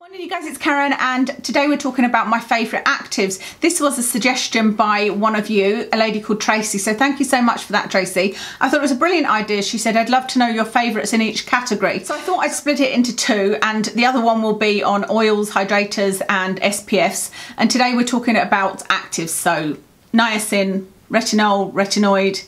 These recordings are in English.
Morning you guys, it's Karen and today we're talking about my favourite actives. This was a suggestion by one of you, a lady called Tracey, so thank you so much for that, Tracey. I thought it was a brilliant idea. She said I'd love to know your favourites in each category. So I thought I'd split it into two, and the other one will be on oils, hydrators and SPFs. And today we're talking about actives, so niacin, retinol, retinoid,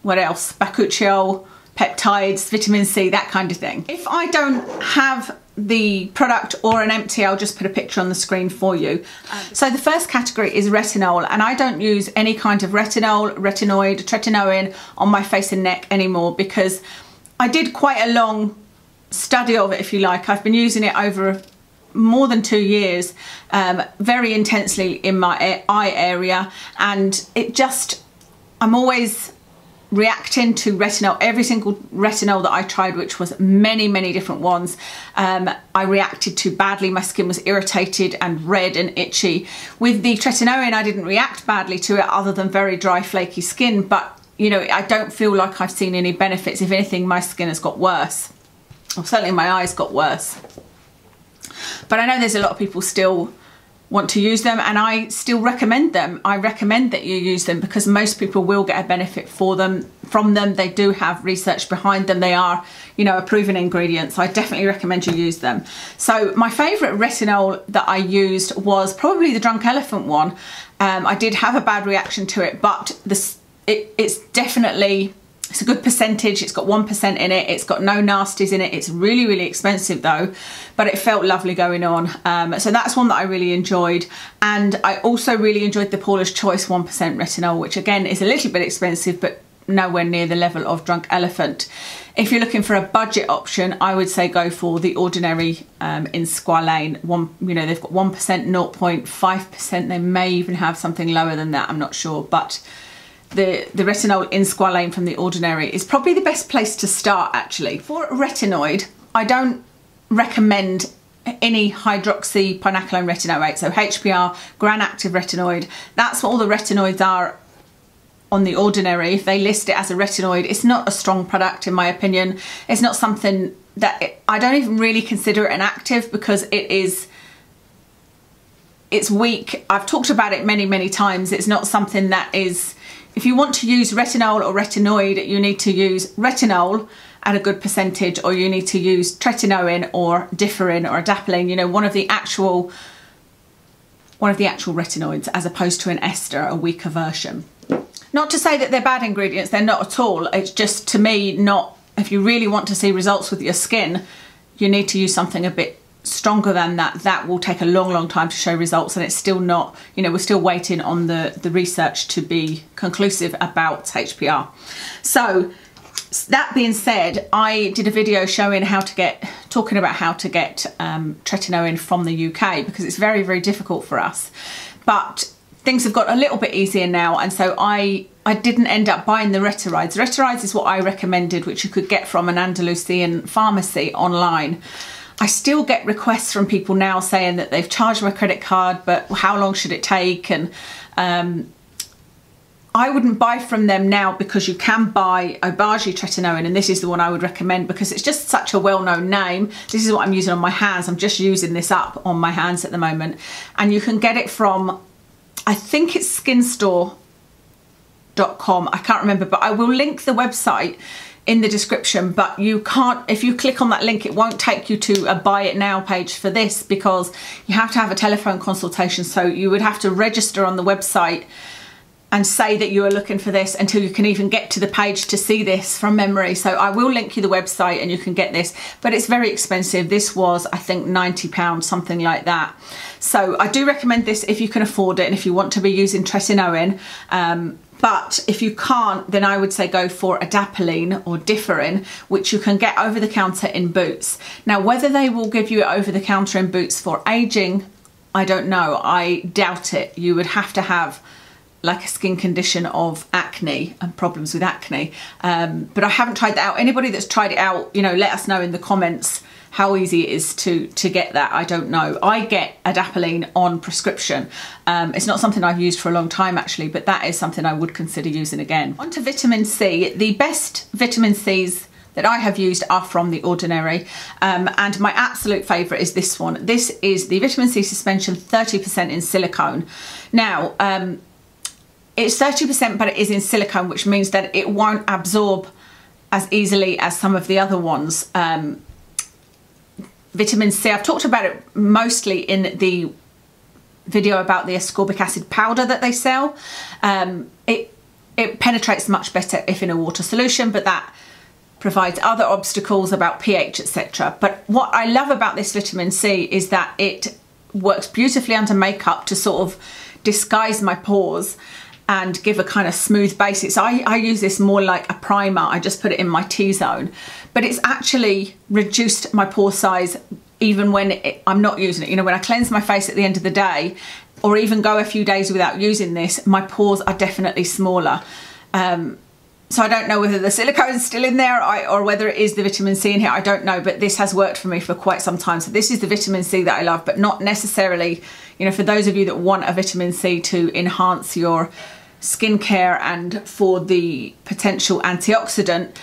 what else? Bakuchiol, peptides, vitamin C, that kind of thing. If I don't have the product or an empty, I'll just put a picture on the screen for you. So the first category is retinol, and I don't use any kind of retinol, retinoid, tretinoin on my face and neck anymore because I did quite a long study of it, if you like. I've been using it over more than 2 years, very intensely in my eye area, and it just, I'm always reacting to retinol. Every single retinol that I tried, which was many different ones, I reacted to badly. My skin was irritated and red and itchy. With the tretinoin, I didn't react badly to it other than very dry, flaky skin, but you know, I don't feel like I've seen any benefits. If anything, my skin has got worse, or certainly my eyes got worse. But I know there's a lot of people still want to use them, and I still recommend them. I recommend that you use them because most people will get a benefit from them. They do have research behind them. They are, you know, a proven ingredient, so I definitely recommend you use them. So my favourite retinol that I used was probably the Drunk Elephant one. I did have a bad reaction to it, but it's definitely, it's a good percentage. It's got 1% in it. It's got no nasties in it. It's really expensive though, but it felt lovely going on. So that's one that I really enjoyed. And I also really enjoyed the Paulas Choice 1% retinol, which again is a little bit expensive, but nowhere near the level of Drunk Elephant. If you're looking for a budget option, I would say go for the Ordinary in Squalane. You know, they've got 1%, 0.5%. They may even have something lower than that. I'm not sure, but the retinol in Squalane from the Ordinary is probably the best place to start actually. For retinoid, I don't recommend any hydroxy pinacolone retinoate, so HPR, gram-active retinoid. That's what all the retinoids are on the Ordinary. If they list it as a retinoid, it's not a strong product in my opinion. It's not something that I don't even really consider it an active because it's weak. I've talked about it many times. It's not something that is, if you want to use retinol or retinoid, you need to use retinol at a good percentage, or you need to use tretinoin or Differin or Adapalene, you know, one of the actual retinoids, as opposed to an ester, a weaker version. Not to say that they're bad ingredients, they're not at all. It's just, to me, not, if you really want to see results with your skin, you need to use something a bit stronger than that. That will take a long time to show results, and it's still not, you know, we're still waiting on the research to be conclusive about HPR. So that being said, I did a video talking about how to get tretinoin from the UK, because it's very difficult for us, but things have got a little bit easier now, and so I didn't end up buying the Retirides. Retirides is what I recommended, which you could get from an Andalusian pharmacy online. I still get requests from people now saying that they've charged my credit card, but how long should it take? And I wouldn't buy from them now, because you can buy Obagi Tretinoin, and this is the one I would recommend because it's just such a well-known name. This is what I'm using on my hands. I'm just using this up on my hands at the moment, and you can get it from, I think it's skinstore.com. I can't remember, but I will link the website in the description. But you can't, if you click on that link, it won't take you to a buy it now page for this, because you have to have a telephone consultation. So you would have to register on the website and say that you are looking for this until you can even get to the page to see this from memory. So I will link you the website and you can get this, but it's very expensive. This was, I think, £90, something like that. So I do recommend this if you can afford it and if you want to be using tretinoin. But if you can't, then I would say go for Adapalene or Differin, which you can get over the counter in Boots. Now, whether they will give you it over the counter in Boots for aging, I don't know. I doubt it. You would have to have like a skin condition of acne and problems with acne. But I haven't tried that out. Anybody that's tried it out, you know, let us know in the comments how easy it is to get that. I don't know. I get Adapalene on prescription. It's not something I've used for a long time actually, but that is something I would consider using again. On to vitamin C. The best vitamin C's that I have used are from the Ordinary, and my absolute favourite is this one. This is the vitamin C suspension 30% in silicone. Now it's 30%, but it is in silicone, which means that it won't absorb as easily as some of the other ones. Vitamin C, I've talked about it mostly in the video about the ascorbic acid powder that they sell. It penetrates much better if in a water solution, but that provides other obstacles about pH, etc. But what I love about this vitamin C is that it works beautifully under makeup to sort of disguise my pores and give a kind of smooth base. I use this more like a primer. I just put it in my T-zone, but it's actually reduced my pore size even when I'm not using it. You know, when I cleanse my face at the end of the day, or even go a few days without using this, my pores are definitely smaller. So I don't know whether the silicone is still in there or whether it is the vitamin C in here, I don't know, but this has worked for me for quite some time. So this is the vitamin C that I love, but not necessarily, you know, for those of you that want a vitamin C to enhance your skincare and for the potential antioxidant,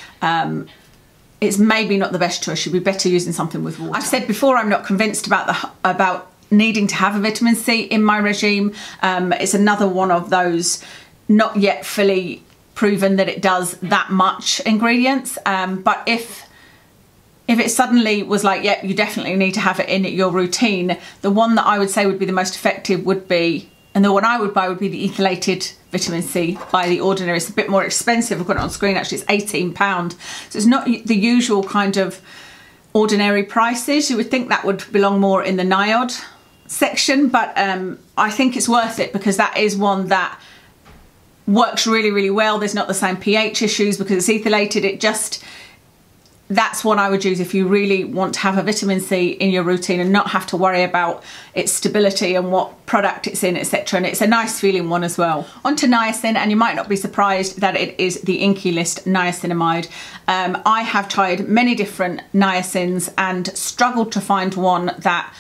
it's maybe not the best choice. You'd be better using something with water. I've said before, I'm not convinced about needing to have a vitamin C in my regime. It's another one of those not yet fully proven that it does that much ingredients, but if it suddenly was like, yep, you definitely need to have it in your routine, the one that I would say would be the most effective would be, and the one I would buy would be the Ethylated vitamin C by the Ordinary. It's a bit more expensive. I've got it on screen actually, it's £18. So it's not the usual kind of Ordinary prices. You would think that would belong more in the NIOD section, but I think it's worth it because that is one that works really, really well. There's not the same pH issues because it's ethylated. That's what I would use if you really want to have a vitamin C in your routine and not have to worry about its stability and what product it's in, etc. And it's a nice feeling one as well. On to niacin, and you might not be surprised that it is the Inkey list niacinamide. I have tried many different niacins and struggled to find one that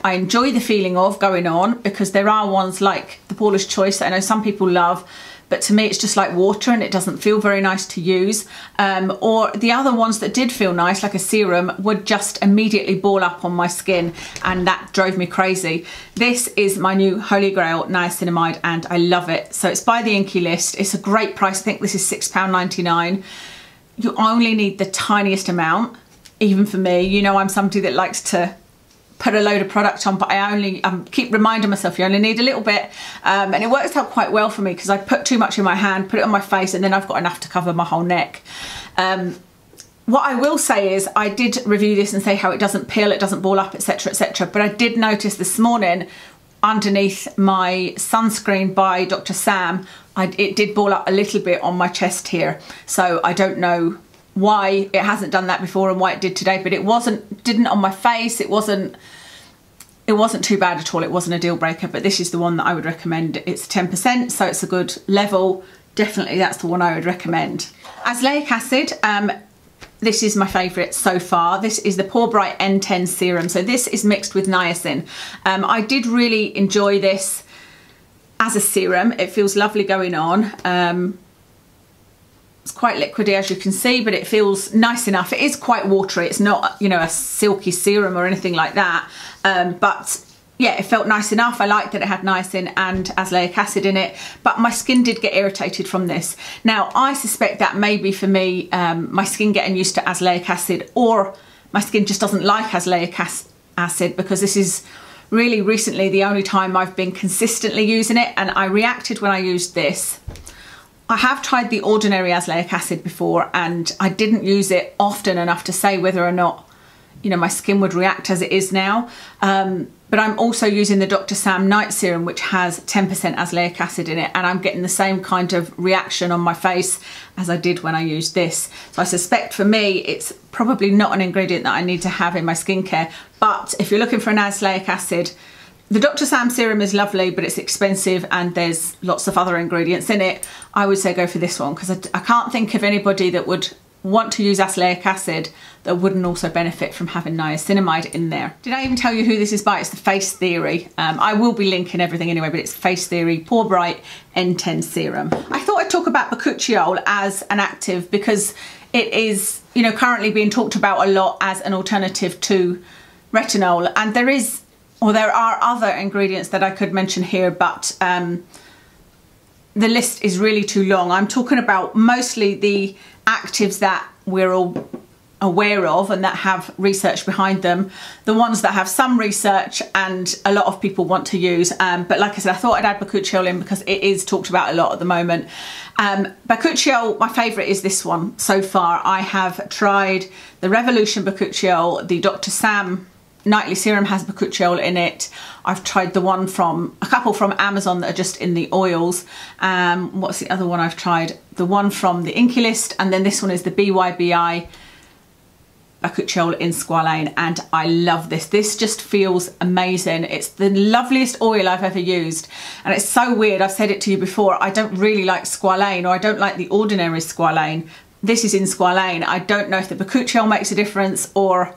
I enjoy the feeling of going on, because there are ones like the Paulas Choice that I know some people love, but to me it's just like water and it doesn't feel very nice to use. Or the other ones that did feel nice, like a serum, would just immediately ball up on my skin, and that drove me crazy. This is my new holy grail niacinamide and I love it. So it's by the Inkey list. It's a great price. I think this is £6.99. You only need the tiniest amount, even for me. You know, I'm somebody that likes to put a load of product on, but I keep reminding myself you only need a little bit, and it works out quite well for me because I put too much in my hand, put it on my face, and then I've got enough to cover my whole neck. What I will say is I did review this and say how it doesn't peel, it doesn't ball up, etc, etc, but I did notice this morning underneath my sunscreen by Dr. Sam, it did ball up a little bit on my chest here. So I don't know why it hasn't done that before and why it did today, but it didn't on my face. It wasn't too bad at all. It wasn't a deal breaker, but this is the one that I would recommend. It's 10%, so it's a good level. Definitely that's the one I would recommend. Azelaic acid, this is my favourite so far. This is the Pore Bright N10 serum. So this is mixed with niacin. I did really enjoy this as a serum. It feels lovely going on. It's quite liquidy, as you can see, but it feels nice enough. It is quite watery. It's not, you know, a silky serum or anything like that. But yeah, it felt nice enough. I liked that it had niacin and azelaic acid in it, but my skin did get irritated from this. Now, I suspect that maybe for me, my skin getting used to azelaic acid, or my skin just doesn't like azelaic acid, because this is really recently the only time I've been consistently using it, and I reacted when I used this. I have tried the Ordinary azelaic acid before and I didn't use it often enough to say whether or not, you know, my skin would react as it is now. But I'm also using the Dr. Sam Night Serum, which has 10% azelaic acid in it, and I'm getting the same kind of reaction on my face as I did when I used this. So I suspect for me, it's probably not an ingredient that I need to have in my skincare. But if you're looking for an azelaic acid, the Dr. Sam serum is lovely, but it's expensive and there's lots of other ingredients in it. I would say go for this one, because I can't think of anybody that would want to use azelaic acid that wouldn't also benefit from having niacinamide in there. Did I even tell you who this is by? It's the Facetheory. I will be linking everything anyway, but it's Facetheory Pore Bright N10 Serum. I thought I'd talk about Bakuchiol as an active because it is you know, currently being talked about a lot as an alternative to retinol. And there are other ingredients that I could mention here, but the list is really too long. I'm talking about mostly the actives that we're all aware of and that have research behind them, the ones that have some research and a lot of people want to use. But like I said, I thought I'd add Bakuchiol in because it is talked about a lot at the moment. Bakuchiol, my favourite is this one so far. I have tried the Revolution Bakuchiol, the Dr. Sam Nightly Serum has Bakuchiol in it. I've tried the one from, a couple from Amazon that are just in the oils. What's the other one I've tried? The one from the Inkey list, and then this one is the BYBI Bakuchiol in Squalane, and I love this. This just feels amazing. It's the loveliest oil I've ever used, and it's so weird. I've said it to you before. I don't really like Squalane, or I don't like the Ordinary Squalane. This is in Squalane. I don't know if the Bakuchiol makes a difference or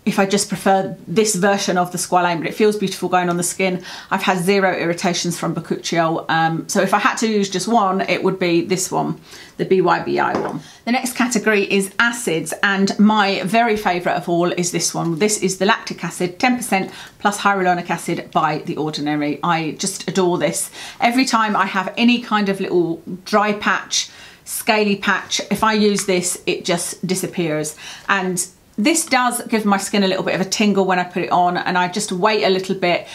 if I just prefer this version of the Squalane, but it feels beautiful going on the skin. I've had zero irritations from Bakuchiol. So if I had to use just one, it would be this one, the BYBI one. The next category is acids, and my very favourite of all is this one. This is the lactic acid, 10% plus hyaluronic acid by The Ordinary. I just adore this. Every time I have any kind of little dry patch, scaly patch, if I use this, it just disappears. And this does give my skin a little bit of a tingle when I put it on, and I just wait a little bit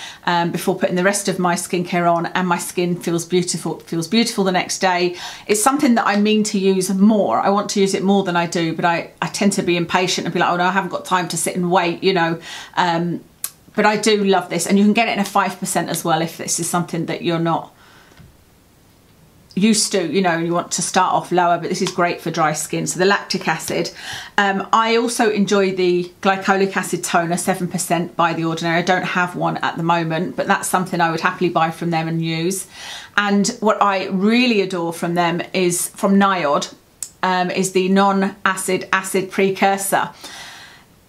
before putting the rest of my skincare on, and my skin feels beautiful. It feels beautiful the next day. It's something that I mean to use more. I want to use it more than I do, but I tend to be impatient and be like, oh no, I haven't got time to sit and wait, you know. But I do love this, and you can get it in a 5% as well if this is something that you're not used to, you know, you want to start off lower, but this is great for dry skin. So the lactic acid. I also enjoy the glycolic acid toner, 7% by The Ordinary. I don't have one at the moment, but that's something I would happily buy from them and use. And what I really adore from them is from NIOD, is the non-acid acid precursor.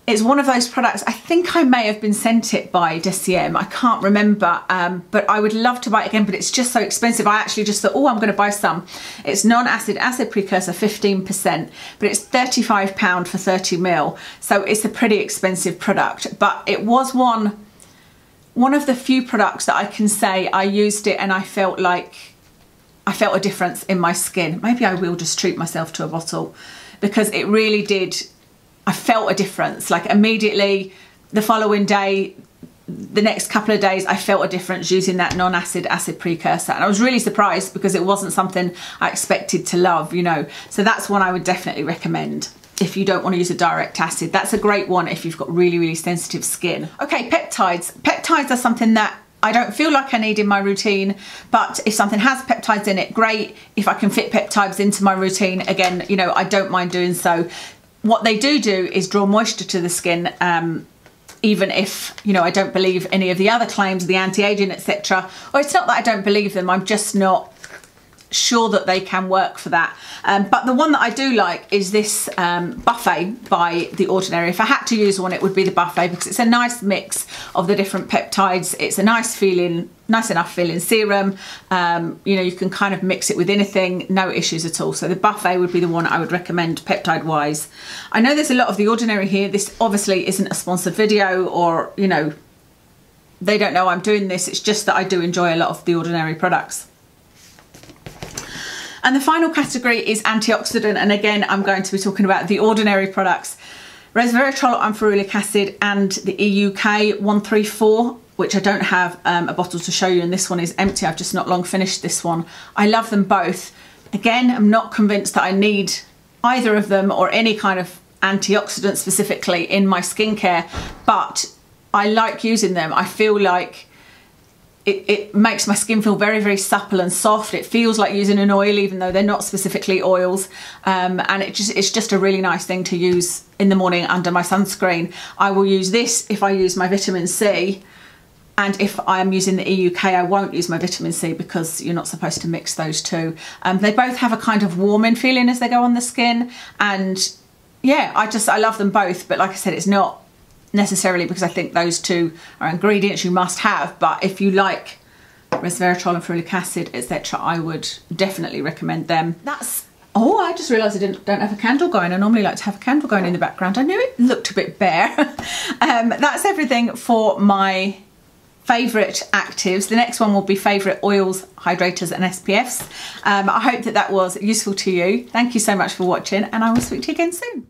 It's one of those products, I think I may have been sent it by Deciem, I can't remember, but I would love to buy it again, but it's just so expensive. I actually just thought, oh, I'm going to buy some. It's non-acid acid precursor, 15%, but it's £35 for 30ml, so it's a pretty expensive product. But it was one of the few products that I can say I used it and I felt a difference in my skin. Maybe I will just treat myself to a bottle, because it really did. I felt a difference, like immediately the following day, the next couple of days, I felt a difference using that non-acid acid precursor. And I was really surprised because it wasn't something I expected to love, you know. So that's one I would definitely recommend if you don't want to use a direct acid. That's a great one if you've got really, really sensitive skin. Okay, peptides. Peptides are something that I don't feel like I need in my routine, but if something has peptides in it, great. If I can fit peptides into my routine, again, you know, I don't mind doing so. What they do is draw moisture to the skin, even if, you know, I don't believe any of the other claims, the anti-aging, etc. Or it's not that I don't believe them, I'm just not sure that they can work for that. But the one that I do like is this Buffet by The Ordinary. If I had to use one, it would be the Buffet, because it's a nice mix of the different peptides. It's a nice enough feeling serum. You know, you can kind of mix it with anything, no issues at all. So the Buffet would be the one I would recommend peptide wise. I know there's a lot of The Ordinary here. This obviously isn't a sponsored video, or, you know, they don't know I'm doing this. It's just that I do enjoy a lot of The Ordinary products. And the final category is antioxidant, and again I'm going to be talking about The Ordinary products. Resveratrol and ferulic acid and the EUK134, which I don't have a bottle to show you, and this one is empty. I've just not long finished this one. I love them both. Again, I'm not convinced that I need either of them or any kind of antioxidant specifically in my skincare, but I like using them. I feel like it makes my skin feel very, very supple and soft. It feels like using an oil, even though they're not specifically oils. And it's just a really nice thing to use in the morning under my sunscreen. I will use this if I use my vitamin C. And if I am using the EUK, I won't use my vitamin C, because you're not supposed to mix those two. They both have a kind of warming feeling as they go on the skin. And yeah, I love them both. But like I said, it's not necessarily because I think those two are ingredients you must have, but if you like resveratrol and ferulic acid, etc., I would definitely recommend them. That's Oh, I just realised I don't have a candle going. I normally like to have a candle going in the background. I knew it looked a bit bare. That's everything for my favourite actives. The next one will be favourite oils, hydrators and SPFs. I hope that was useful to you. Thank you so much for watching, and I will speak to you again soon.